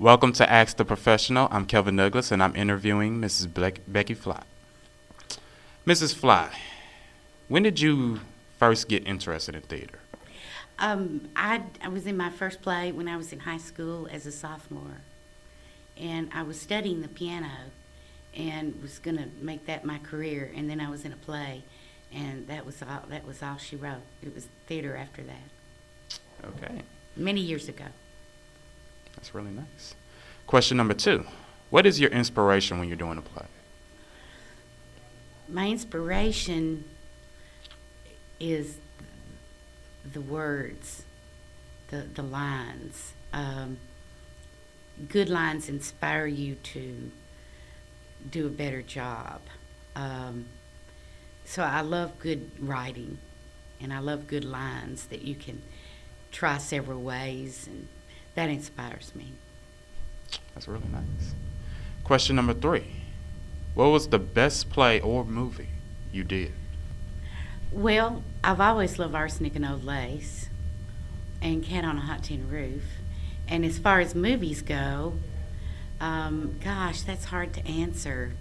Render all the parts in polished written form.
Welcome to Ask the Professional. I'm Kelvin Douglas, and I'm interviewing Mrs. Becky Fly. Mrs. Fly, when did you first get interested in theater? I was in my first play when I was in high school as a sophomore, and I was studying the piano and was going to make that my career, and then I was in a play, and that was all she wrote. It was theater after that. Okay, Many years ago. that's really nice. Question number 2. What is your inspiration when you're doing a play? My inspiration is the words, the lines. Good lines inspire you to do a better job. So I love good writing, and I love good lines that you can try several ways, and that inspires me. That's really nice. Question number 3. What was the best play or movie you did? Well, I've always loved Arsenic and Old Lace and Cat on a Hot Tin Roof. And as far as movies go, gosh, that's hard to answer.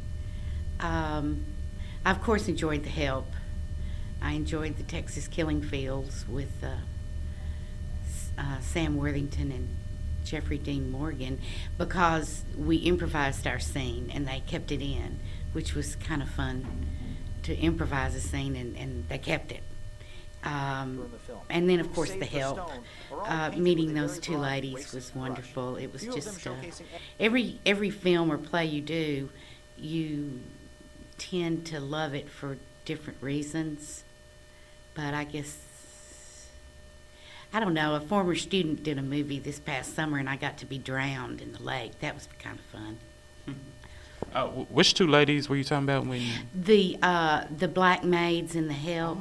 I, of course, enjoyed The Help. I enjoyed the Texas Killing Fields with Sam Worthington and Jeffrey Dean Morgan, because we improvised our scene and they kept it in, which was kind of fun to improvise a scene, and they kept it. And then, of course, The Help. Meeting those two ladies was wonderful. It was just every film or play you do, you tend to love it for different reasons. But I guess, I don't know, a former student did a movie this past summer, and I got to be drowned in the lake. That was kind of fun. Which two ladies were you talking about when? The black maids in The Help,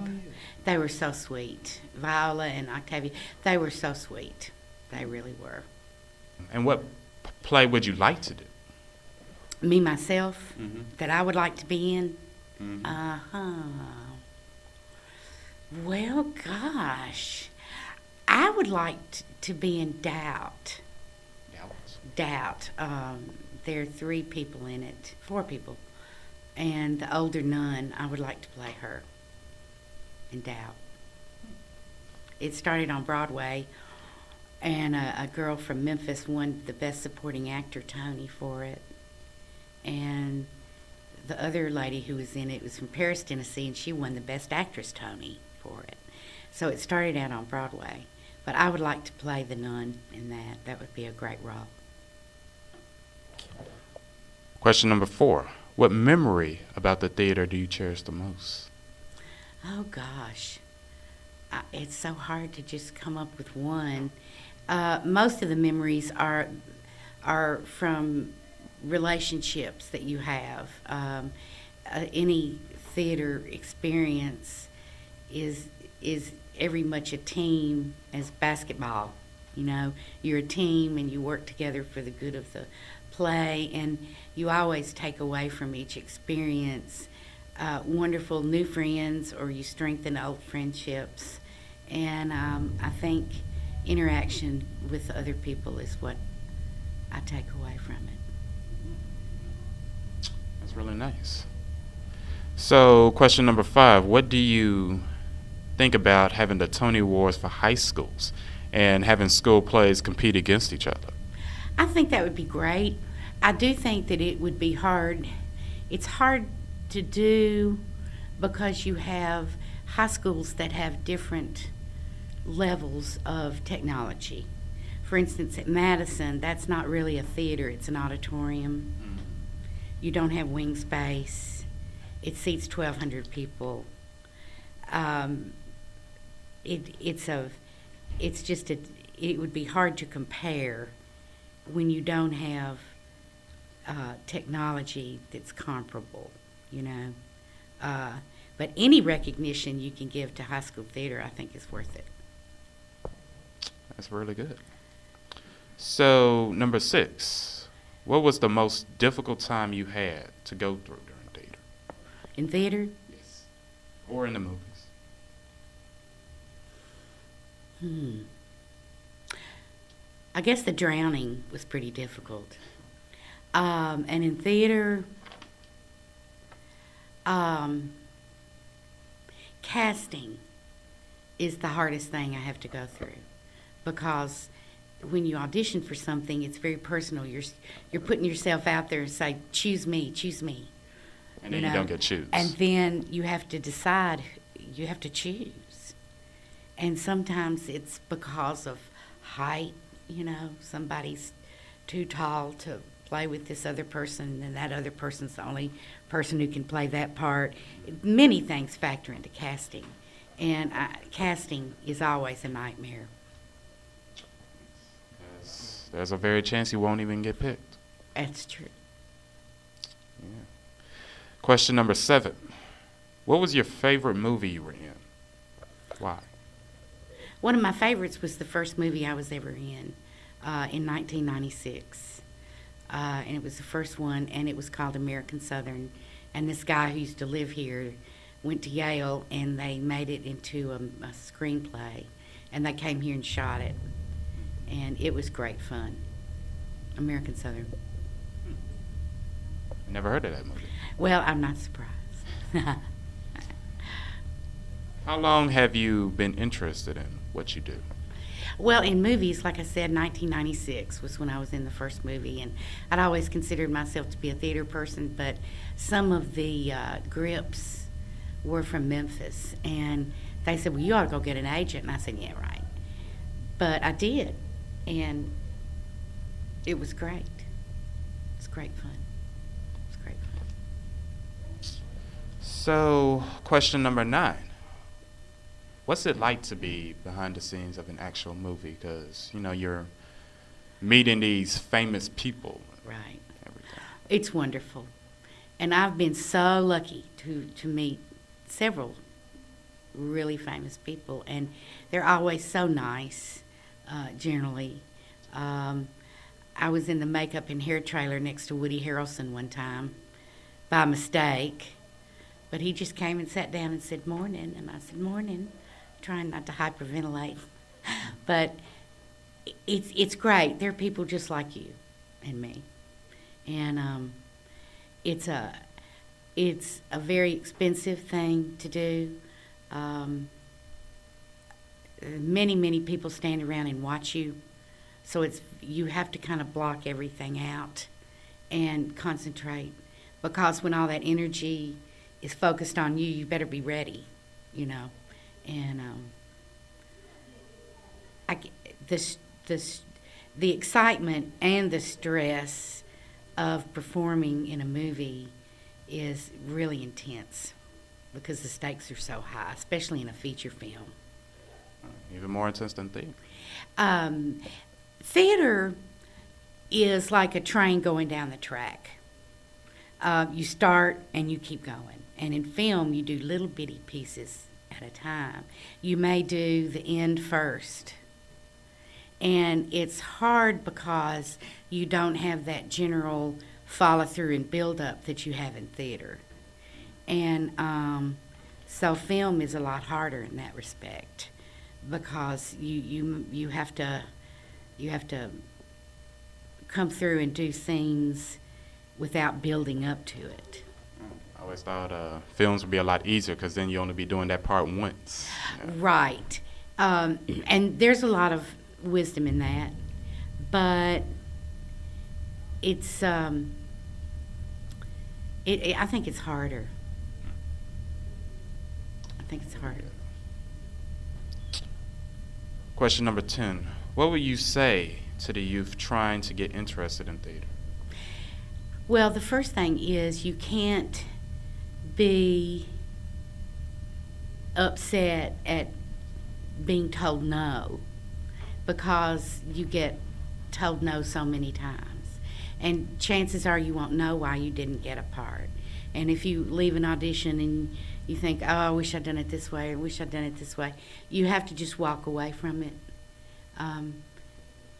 they were so sweet. Viola and Octavia, they were so sweet. They really were. And what play would you like to do? Me, myself, Mm-hmm. that I would like to be in? Mm-hmm. Uh-huh. Well, gosh, I would like to be in Doubt. Doubt. There are 3 people in it, 4 people. And the older nun, I would like to play her in Doubt. It started on Broadway, and a girl from Memphis won the Best Supporting Actor Tony for it. And the other lady who was in it was from Paris, Tennessee, and she won the Best Actress Tony for it. So it started out on Broadway. But I would like to play the nun in that. That would be a great role. Question number 4. What memory about the theater do you cherish the most? Oh, gosh. It's so hard to just come up with one. Most of the memories are from relationships that you have. Any theater experience is every much a team as basketball. You know, you're a team and you work together for the good of the play, and you always take away from each experience wonderful new friends, or you strengthen old friendships. And I think interaction with other people is what I take away from it. That's really nice. So, question number 5. What do you think about having the Tony Awards for high schools and having school plays compete against each other? I think that would be great. I do think that it would be hard. It's hard to do because you have high schools that have different levels of technology. For instance, at Madison, that's not really a theater, it's an auditorium. You don't have wing space. It seats 1,200 people. It would be hard to compare when you don't have technology that's comparable, you know. But any recognition you can give to high school theater, I think, is worth it. That's really good. So, number 6. What was the most difficult time you had to go through during theater? In theater? Yes. Or in the movies? I guess The Drowning was pretty difficult. And in theater, um, casting is the hardest thing I have to go through because when you audition for something, it's very personal. You're putting yourself out there and say, choose me, choose me. And then you don't get choose. And then you have to decide, you have to choose. And sometimes it's because of height, somebody's too tall to play with this other person, and that other person's the only person who can play that part. Many things factor into casting, and casting is always a nightmare. There's a very chance you won't even get picked. That's true. Yeah. Question number 7. What was your favorite movie you were in? Why? One of my favorites was the first movie I was ever in 1996. And it was the first one, and it was called American Southern. And this guy who used to live here went to Yale, and they made it into a screenplay. And they came here and shot it. And it was great fun. American Southern. I never heard of that movie. Well, I'm not surprised. How long have you been interested in what you do? Well, in movies, like I said, 1996 was when I was in the first movie, and I'd always considered myself to be a theater person, but some of the grips were from Memphis, and they said, well, you ought to go get an agent, and I said, yeah, right. But I did, and it was great. It was great fun. It was great fun. So, question number 9. What's it like to be behind the scenes of an actual movie? Because, you're meeting these famous people. Right. Everything. It's wonderful. And I've been so lucky to meet several really famous people. And they're always so nice, generally. I was in the makeup and hair trailer next to Woody Harrelson one time by mistake. But he just came and sat down and said, morning. And I said, morning. Trying not to hyperventilate, but it's great. There are people just like you and me, and it's a very expensive thing to do. Many people stand around and watch you, so you have to kind of block everything out and concentrate, because when all that energy is focused on you, you better be ready, And the excitement and the stress of performing in a movie is really intense because the stakes are so high, especially in a feature film. Even more intense than theater. Theater is like a train going down the track. You start and you keep going. And in film, you do little bitty pieces at a time. You may do the end first. And it's hard because you don't have that general follow through and build up that you have in theater. And so film is a lot harder in that respect because you have to come through and do things without building up to it. I always thought films would be a lot easier because then you only be doing that part once. Yeah. Right. And there's a lot of wisdom in that, but it's I think it's harder. I think it's harder. Question number 10. What would you say to the youth trying to get interested in theater? Well, the first thing is you can't be upset at being told no because you get told no so many times. And chances are you won't know why you didn't get a part. And if you leave an audition and you think, oh, I wish I'd done it this way, or I wish I'd done it this way, you have to just walk away from it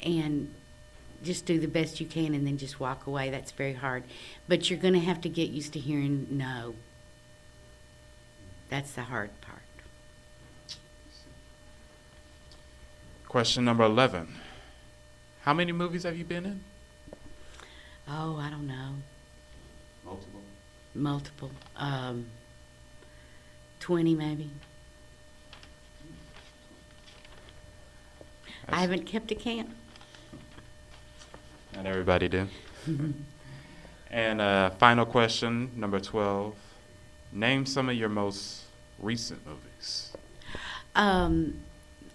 and just do the best you can and then just walk away. That's very hard. But you're going to have to get used to hearing no. That's the hard part. Question number 11. How many movies have you been in? Oh, I don't know. Multiple. Multiple. 20 maybe. I haven't kept a count. Not everybody do. And final question, number 12. Name some of your most recent movies.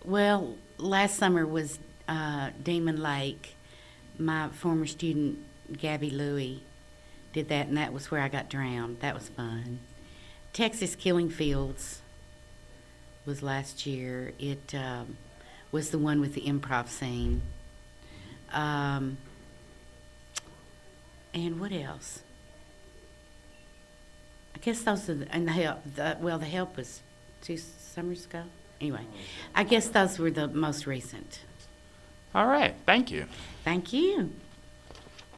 Well, last summer was Demon Lake. My former student, Gabby Louie, did that, and that was where I got drowned. That was fun. Texas Killing Fields was last year. It was the one with the improv scene. And what else? I guess those are and the help. The help was 2 summers ago. Anyway, I guess those were the most recent. All right. Thank you. Thank you.